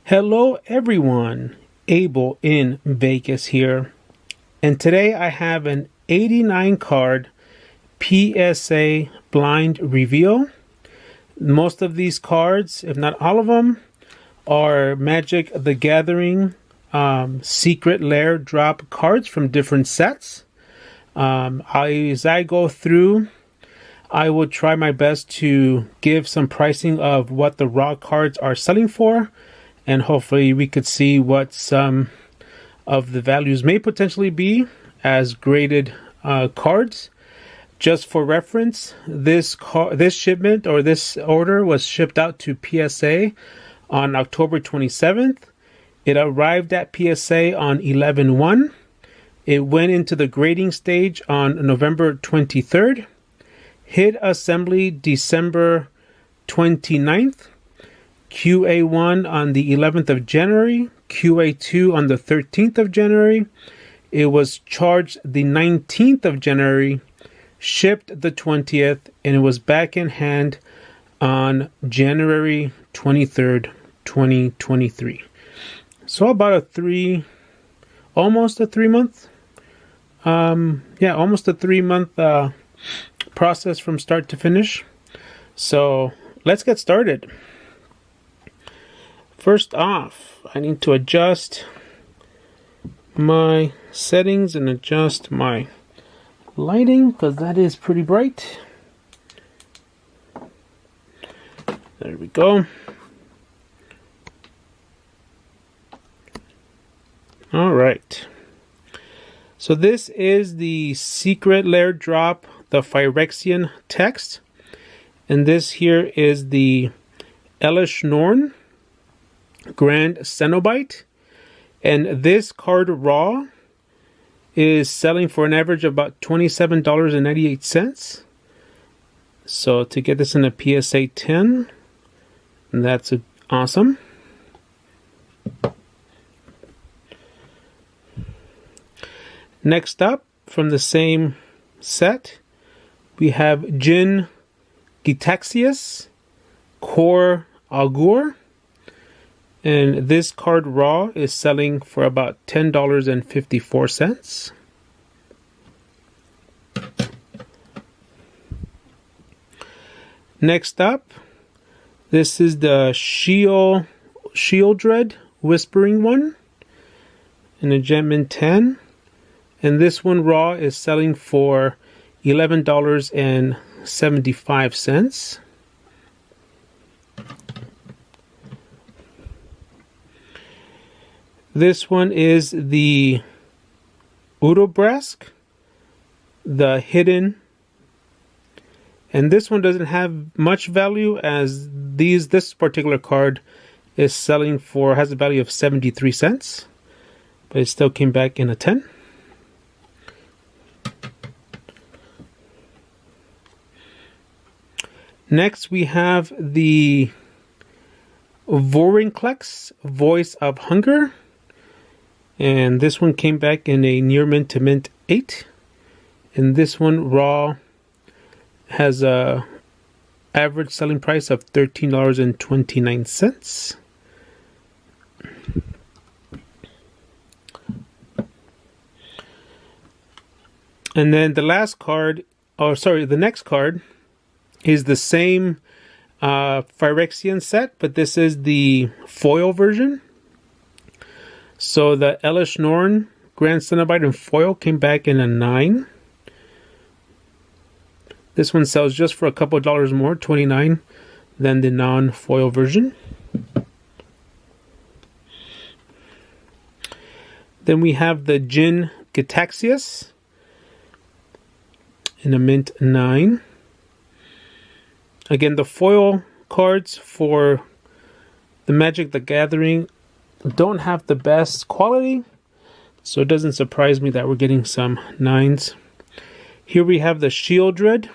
Hello everyone, Abel in Vegas here, and today I have an 89 card PSA blind reveal. Most of these cards, if not all of them, are Magic the Gathering secret lair drop cards from different sets. As I go through, I will try my best to give some pricing of what the raw cards are selling for, and hopefully we could see what some of the values may potentially be as graded cards. Just for reference, this shipment or this order was shipped out to PSA on October 27th. It arrived at PSA on 11/1. It went into the grading stage on November 23rd. Hit assembly December 29th. QA1 on the 11th of January, QA2 on the 13th of January. It was charged the 19th of January, shipped the 20th, and it was back in hand on January 23rd, 2023. So about almost a 3 month, almost a 3 month process from start to finish. So let's get started. First off, I need to adjust my settings and adjust my lighting because that is pretty bright. There we go. All right. So this is the secret lair drop, the Phyrexian text. And this here is the Elish Norn Grand Cenobite, and this card raw is selling for an average of about $27.98. So to get this in a PSA 10, that's awesome. Next up, from the same set, we have Jin Gitaxias Core Augur. And this card raw is selling for about $10.54. Next up, this is the Shieldred Whispering one in a Gem 10. And this one raw is selling for $11.75. This one is the Urobrask, the hidden. And this one doesn't have much value as this particular card is selling for, has a value of 73 cents. But it still came back in a 10. Next we have the Vorinclex Voice of Hunger. And this one came back in a near mint to mint 8. And this one raw has a average selling price of $13.29. And then the next card is the same Phyrexian set, but this is the foil version. So the Elish Norn Grand Cenobite in foil came back in a 9. This one sells just for a couple of dollars more, $29, than the non-foil version. Then we have the Jin Gitaxias in a mint 9. Again, the foil cards for the Magic the Gathering don't have the best quality, so it doesn't surprise me that we're getting some 9s. Here we have the Shieldred,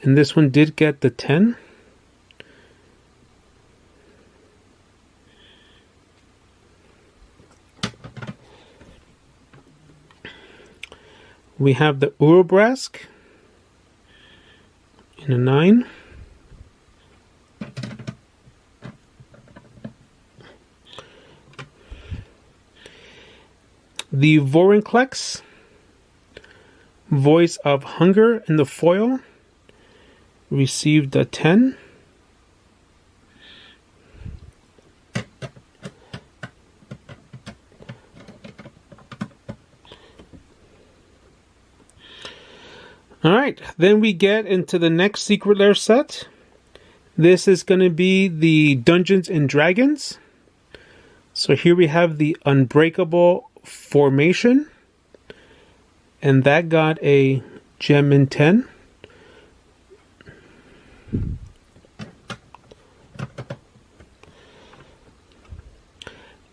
and this one did get the 10. We have the Urobrask in a 9. The Vorinclex, Voice of Hunger in the foil, received a 10. Alright, then we get into the next Secret Lair set. This is going to be the Dungeons and Dragons. So here we have the Unbreakable Formation. And that got a gem in 10.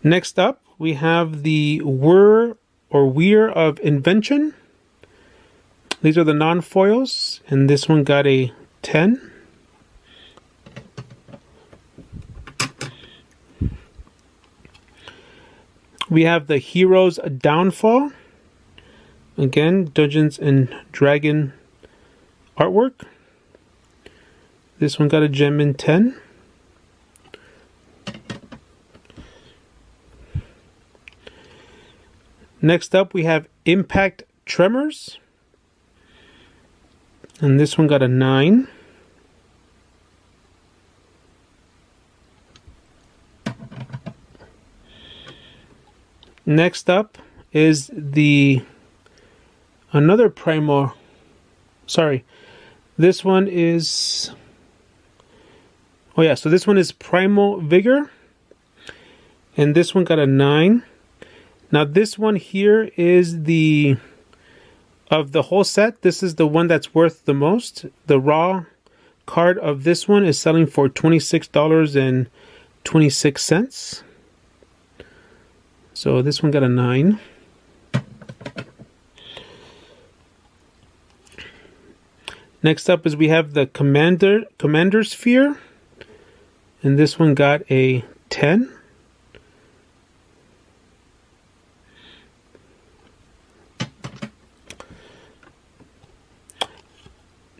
Next up, we have the Whir or Weir of Invention. These are the non-foils, and this one got a 10. We have the Hero's Downfall. Again, Dungeons and Dragon artwork. This one got a gem in 10. Next up, we have Impact Tremors. And this one got a 9. Next up is another Primal. Sorry. This one is... Oh yeah, so this one is Primal Vigor. And this one got a 9. Now this one here is of the whole set, this is the one that's worth the most. The raw card of this one is selling for $26.26. So this one got a 9. Next up is we have the Commander Sphere. And this one got a 10.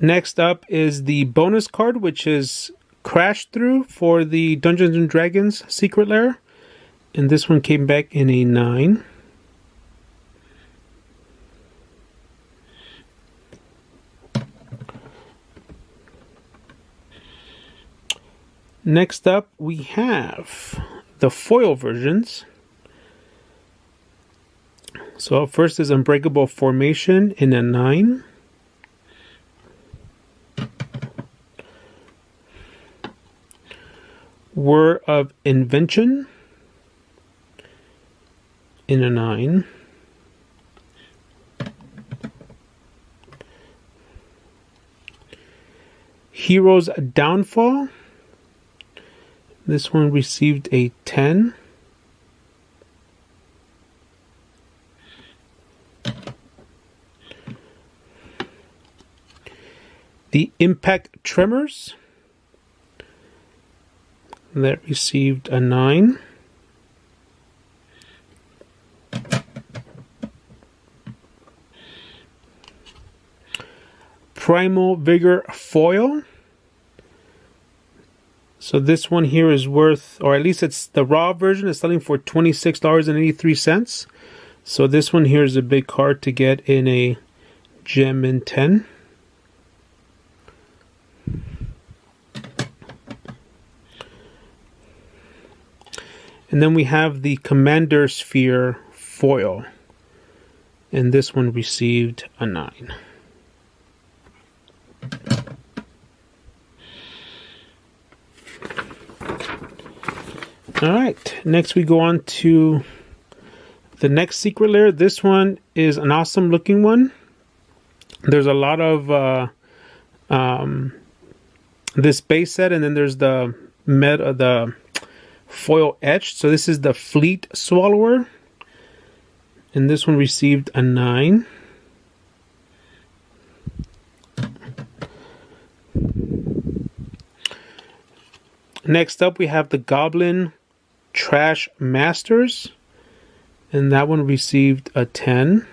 Next up is the bonus card, which is Crash Through for the Dungeons and Dragons Secret Lair. And this one came back in a 9. Next up, we have the foil versions. So first is Unbreakable Formation in a 9. Whir of Invention in a 9. Hero's Downfall. This one received a 10. The Impact Tremors. That received a 9. Primal Vigor Foil. So this one here is worth, or at least it's the raw version, is selling for $26.83. So this one here is a big card to get in a gem in 10. And then we have the Commander Sphere foil. And this one received a 9. Alright, next we go on to the next Secret Lair. This one is an awesome looking one. There's a lot of this base set, and then there's the foil etched. So this is the Fleet Swallower, and this one received a 9. Next up we have the Goblin Trash Masters, and that one received a 10.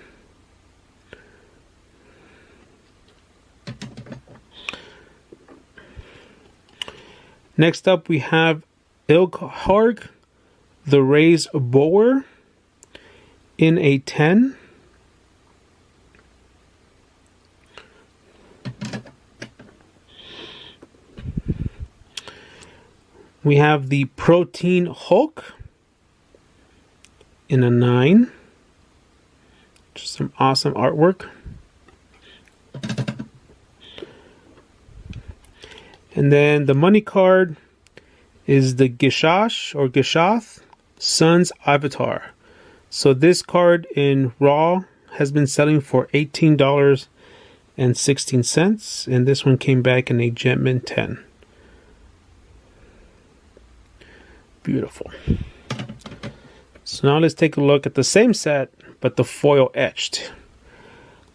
Next up we have Ilkharg, the Raise Bower, in a 10. We have the Protein Hulk in a 9. Just some awesome artwork. And then the money card is the Gishash or Gishath Sun's Avatar. So this card in Raw has been selling for $18.16, and this one came back in a Gentman 10. Beautiful. So now let's take a look at the same set, but the foil etched.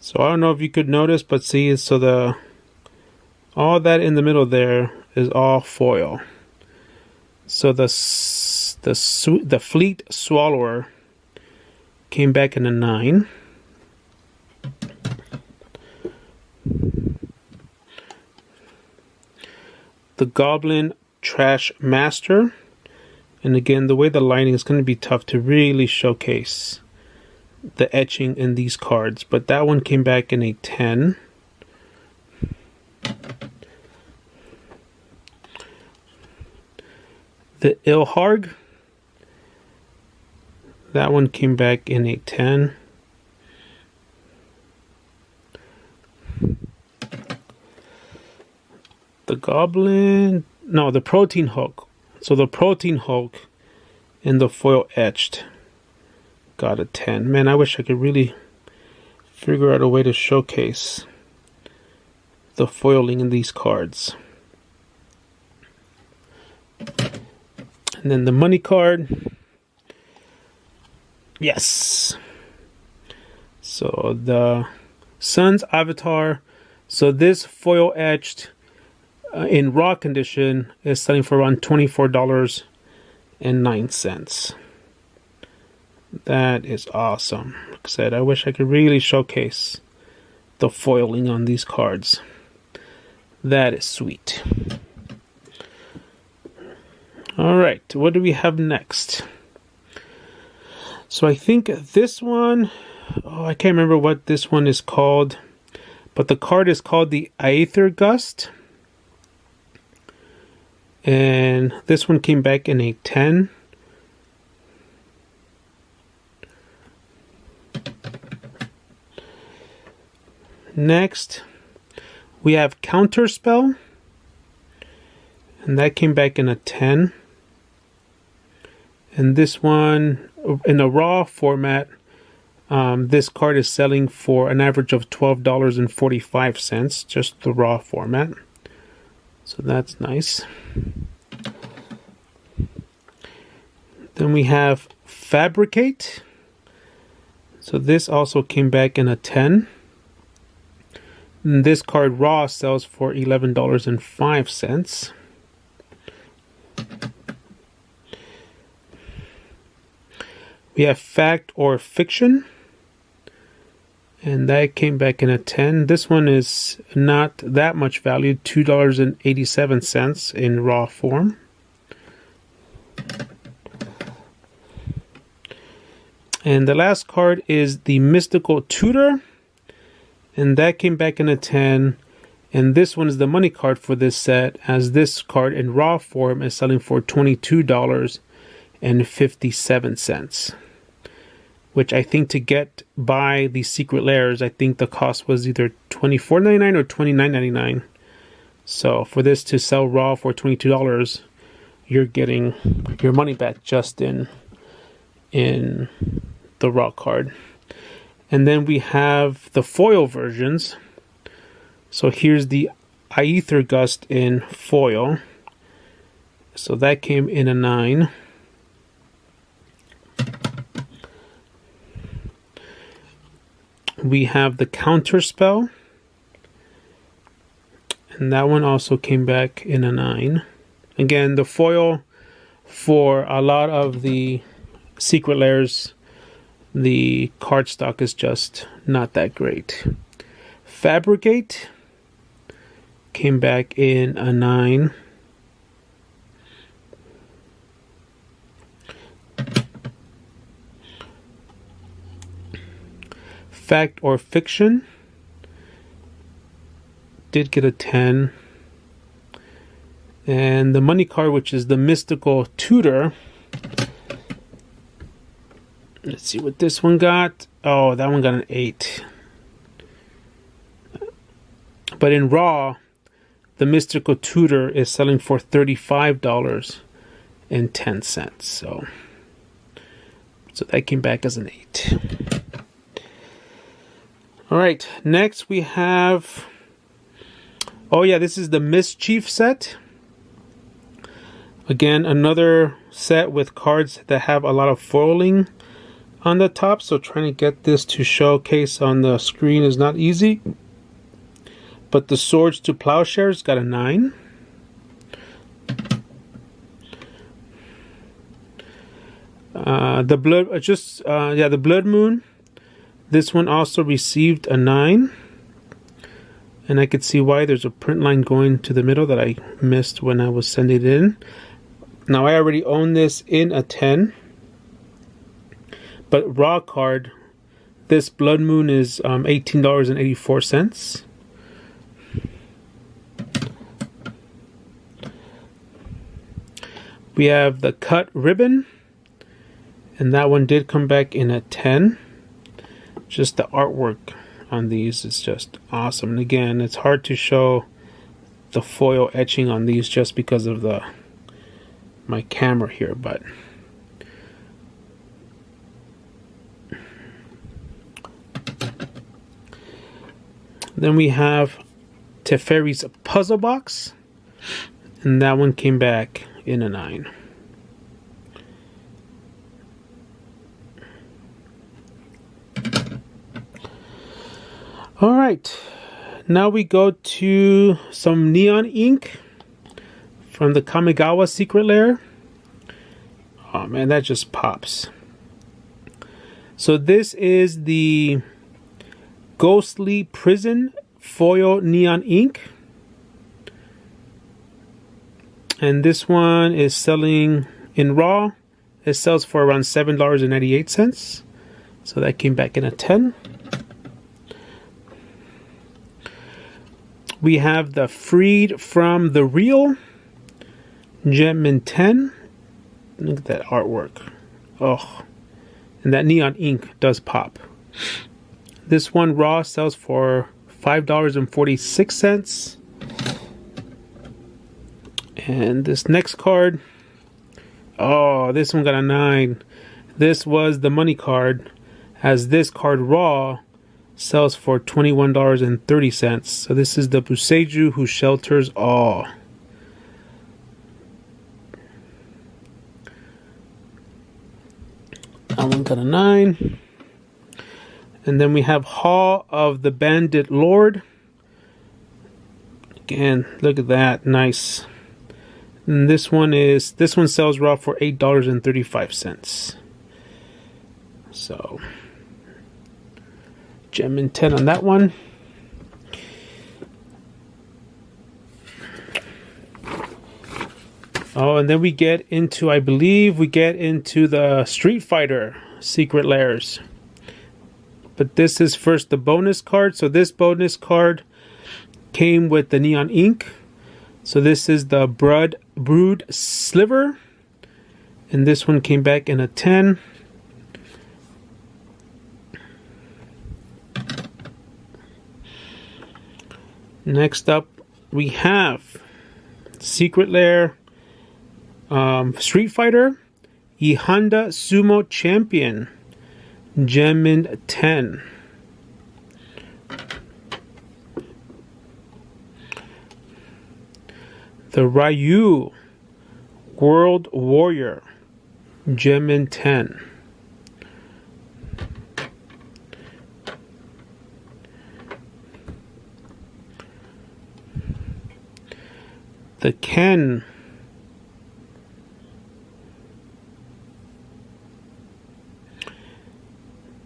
So I don't know if you could notice, but see, so all that in the middle there is all foil. So the Fleet Swallower came back in a 9. The Goblin Trash Master. And again, the way the lighting is going to be tough to really showcase the etching in these cards. But that one came back in a 10. The Ilharg. That one came back in a 10. The Goblin... No, the Protein Hulk. So the Protein Hulk in the foil etched got a 10. Man, I wish I could really figure out a way to showcase the foiling in these cards. And then the money card. Yes. So the Sun's Avatar. So this foil etched in raw condition is selling for around $24.09. That is awesome. Like I said, I wish I could really showcase the foiling on these cards. That is sweet. Alright, what do we have next? So I think this one, I can't remember what this one is called, but the card is called the Aether Gust. And this one came back in a 10. Next, we have Counterspell. And that came back in a 10. And this one, in a raw format, this card is selling for an average of $12.45, just the raw format. So that's nice. Then we have Fabricate. So this also came back in a 10. And this card raw sells for $11.05. We have Fact or Fiction. And that came back in a 10. This one is not that much value, $2.87 in raw form. And the last card is the Mystical Tutor. And that came back in a 10. And this one is the money card for this set, as this card in raw form is selling for $22.57. Which I think to get by the secret lairs, I think the cost was either $24.99 or $29.99. So for this to sell raw for $22, you're getting your money back just in the raw card. And then we have the foil versions. So here's the Aether Gust in foil. So that came in a 9. We have the Counterspell. And that one also came back in a 9. Again, the foil for a lot of the secret lairs, the cardstock is just not that great. Fabricate came back in a 9. Fact or Fiction did get a 10. And the money card, which is the Mystical Tutor. Let's see what this one got. Oh, that one got an 8. But in Raw, the Mystical Tutor is selling for $35.10. So that came back as an 8. All right, next we have... Oh yeah, this is the Mischief set. Again, another set with cards that have a lot of foiling on the top. So trying to get this to showcase on the screen is not easy. But the Swords to Plowshares got a 9. The Blood Moon. This one also received a 9. And I could see why. There's a print line going to the middle that I missed when I was sending it in. Now I already own this in a 10. But raw card, this Blood Moon is $18.84. We have the Cut Ribbon, and that one did come back in a 10. Just the artwork on these is just awesome. And again, it's hard to show the foil etching on these just because of my camera here, but then we have Teferi's Puzzle Box, and that one came back in a 9. All right, now we go to some neon ink from the Kamigawa Secret Lair. Oh man, that just pops. So this is the Ghostly Prison foil neon ink. And this one is selling in raw. It sells for around $7.98. So that came back in a 10. We have the Freed from the Real Gemmin 10. Look at that artwork. Oh, and that neon ink does pop. This one raw sells for $5.46. And this next card, oh, this one got a 9. This was the money card, as this card raw sells for $21.30. So this is the Buseiju Who Shelters All. That one got a 9. And then we have Hall of the Bandit Lord. Again, look at that, nice. And this one sells raw for $8.35. So Gemmin 10 on that one. Oh, and then we get into, I believe we get into the Street Fighter Secret Lairs. But this is first the bonus card. So this bonus card came with the neon ink. So this is the Brood Sliver. And this one came back in a 10. Next up, we have Secret Lair Street Fighter E Honda Sumo Champion Gemmin 10. The Ryu World Warrior Gemmin 10. The Ken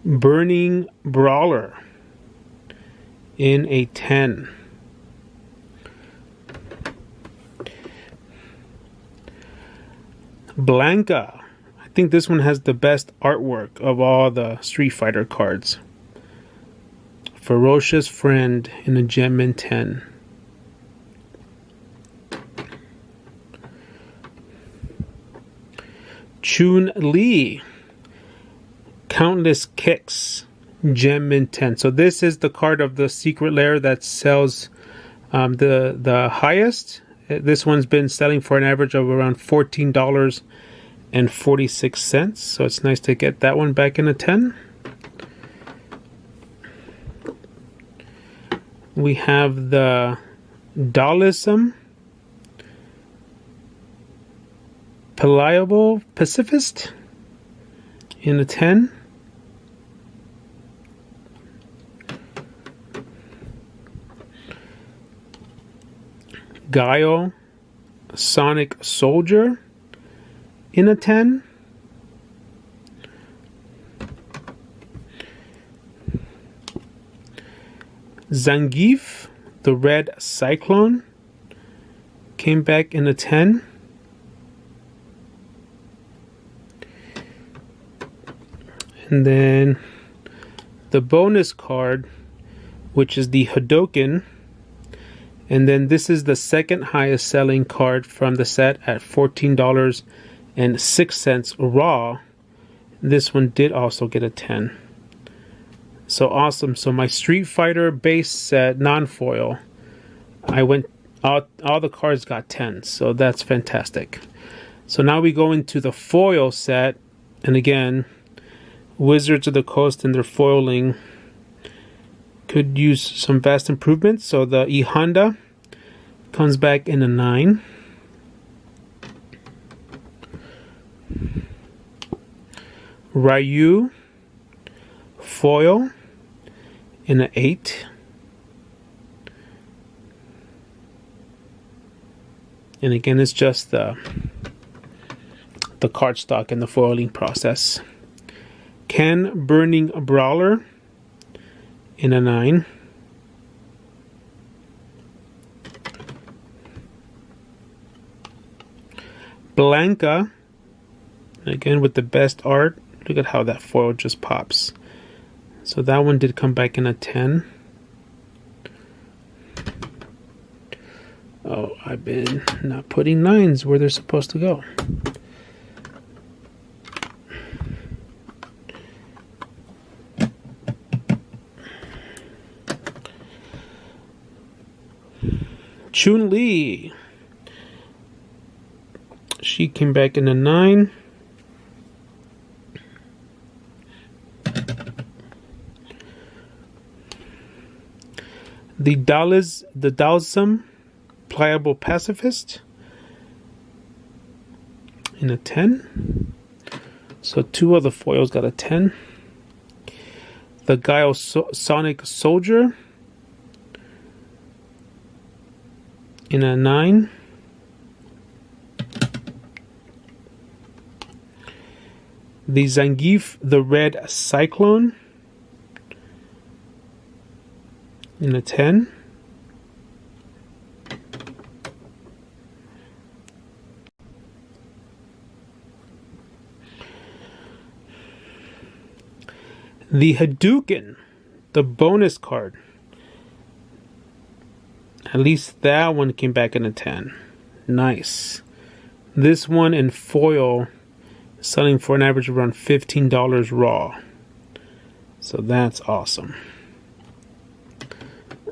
Burning Brawler in a 10. Blanca. I think this one has the best artwork of all the Street Fighter cards. Ferocious Friend in a gem in 10. Chun-Li, Countless Kicks, gem in 10. So this is the card of the secret lair that sells the highest. This one's been selling for an average of around $14.46. So it's nice to get that one back in a 10. We have the Dualism, Pliable Pacifist in a 10. Guile, Sonic Soldier in a 10. Zangief, the Red Cyclone, came back in a 10. And then the bonus card, which is the Hadoken. And then this is the second highest selling card from the set at $14.06 raw. This one did also get a 10. So awesome. So my Street Fighter base set non-foil, I went all the cards got 10. So that's fantastic. So now we go into the foil set, and again, Wizards of the Coast and their foiling could use some vast improvements. So the E Honda comes back in a 9. Ryu foil in an 8. And again, it's just the cardstock and the foiling process. Ken Burning Brawler in a 9. Blanca, again with the best art. Look at how that foil just pops. So that one did come back in a 10. Oh, I've been not putting 9s where they're supposed to go. Chun-Li, she came back in a 9. The Dualism, Pliable Pacifist in a 10. So 2 of the foils got a 10. The Guile Sonic Soldier in a 9. The Zangief, the Red Cyclone in a 10. The Hadouken, the bonus card. At least that one came back in a 10. Nice. This one in foil, selling for an average of around $15 raw. So that's awesome.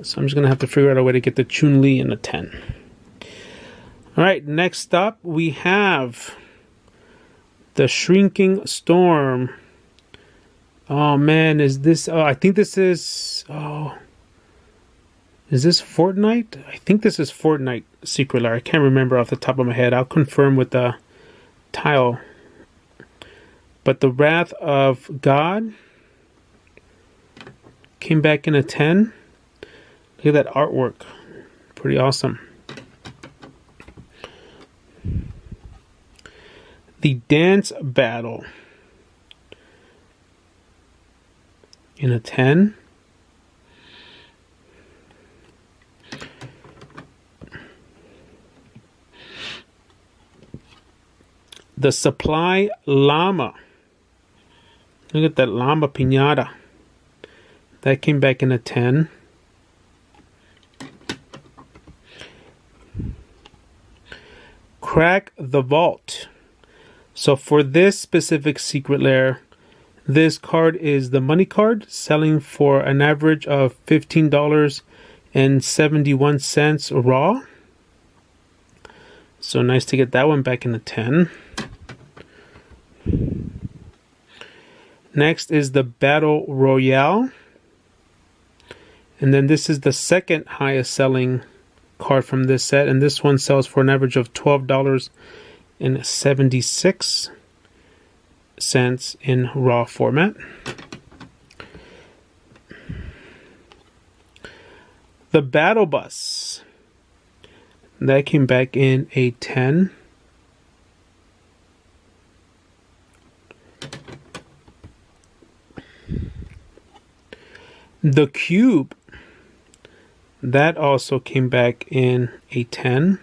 So I'm just going to have to figure out a way to get the Chun-Li in a 10. Alright, next up we have the Shrinking Storm. Oh man, is this... Oh, I think this is... Oh... Is this Fortnite? I think this is Fortnite Secret Lair. I can't remember off the top of my head. I'll confirm with the tile. But the Wrath of God came back in a 10. Look at that artwork. Pretty awesome. The Dance Battle in a 10. The Supply Llama. Look at that Llama Piñata. That came back in a 10. Crack the Vault. So for this specific secret lair, this card is the money card, selling for an average of $15.71 raw. So nice to get that one back in a 10. Next is the Battle Royale. And then this is the second highest selling card from this set. And this one sells for an average of $12.76 in raw format. The Battle Bus. That came back in a 10. The Cube. That also came back in a 10.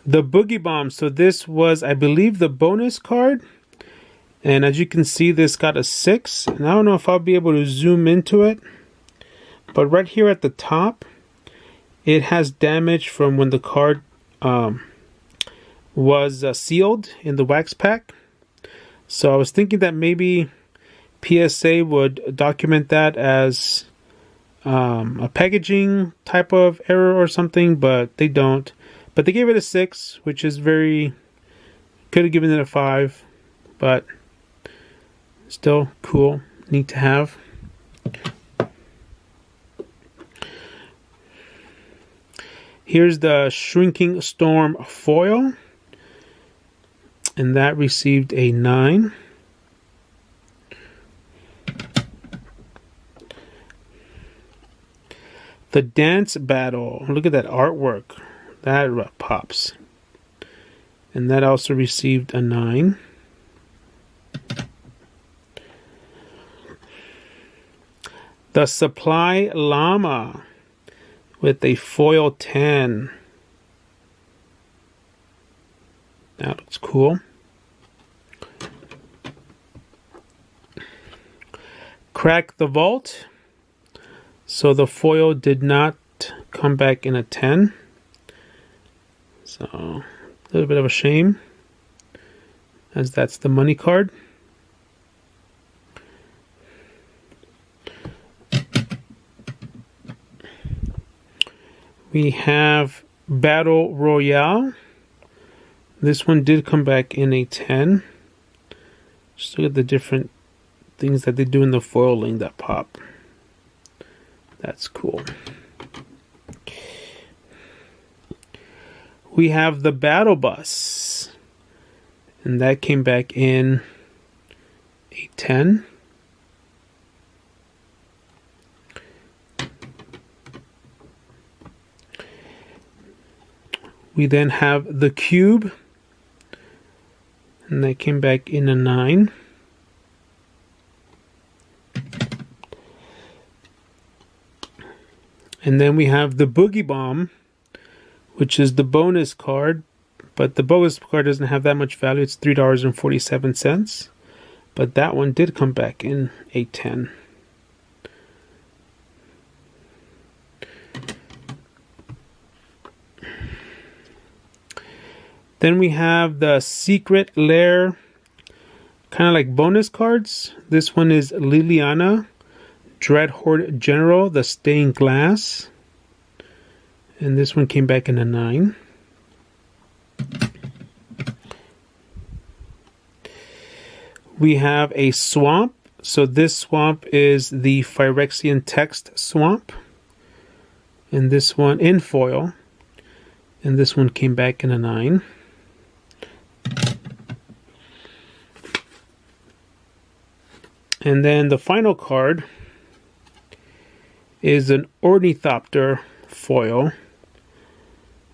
The Boogie Bomb. So this was, I believe, the bonus card. And as you can see, this got a 6. And I don't know if I'll be able to zoom into it. But right here at the top, it has damage from when the card was sealed in the wax pack. So I was thinking that maybe PSA would document that as a packaging type of error or something, but they don't. But they gave it a 6, which is very... Could have given it a 5, but still cool, neat to have. Here's the Shrinking Storm foil, and that received a 9. The Dance Battle. Look at that artwork. That pops. And that also received a 9. The Supply Llama with a foil 10. That looks cool. Crack the Vault. So the foil did not come back in a 10. So a little bit of a shame, as that's the money card. We have Battle Royale. This one did come back in a 10. Just look at the different things that they do in the foiling that pop. That's cool. We have the Battle Bus. And that came back in a 10. We then have the Cube. And that came back in a 9. And then we have the Boogie Bomb, which is the bonus card. But the bonus card doesn't have that much value. It's $3.47. But that one did come back in a 10. Then we have the Secret Lair, kind of like bonus cards. This one is Liliana, Dreadhorde General, the Stained Glass. And this one came back in a 9. We have a Swamp. So this Swamp is the Phyrexian Text Swamp. And this one in foil. And this one came back in a 9. And then the final card is an Ornithopter foil.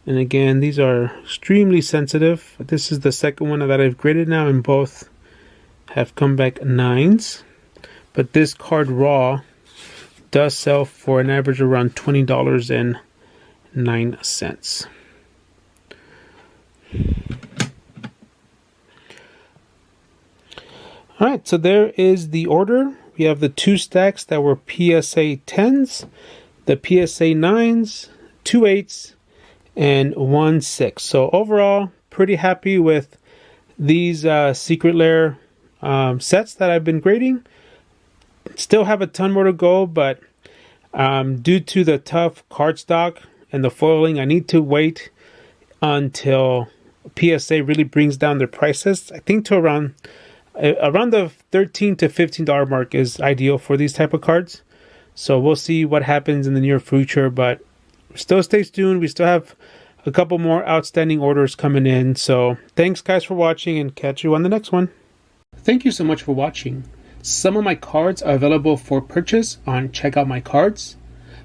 And again, these are extremely sensitive. This is the second one that I've graded now, and both have come back 9s. But this card raw does sell for an average around $20.09. All right, so there is the order. We have the 2 stacks that were PSA 10s, the PSA 9s, 2 8s, and 1 6. So overall, pretty happy with these Secret Lair sets that I've been grading. Still have a ton more to go, but due to the tough cardstock and the foiling, I need to wait until PSA really brings down their prices. I think to around the $13 to $15 mark is ideal for these type of cards. So we'll see what happens in the near future, but still stay tuned. We still have a couple more outstanding orders coming in. So thanks guys for watching, and catch you on the next one. Thank you so much for watching. Some of my cards are available for purchase on Check Out My Cards.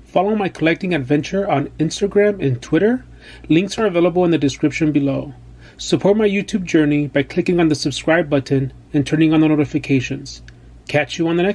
Follow my collecting adventure on Instagram and Twitter. Links are available in the description below. Support my YouTube journey by clicking on the subscribe button and turning on the notifications. Catch you on the next one.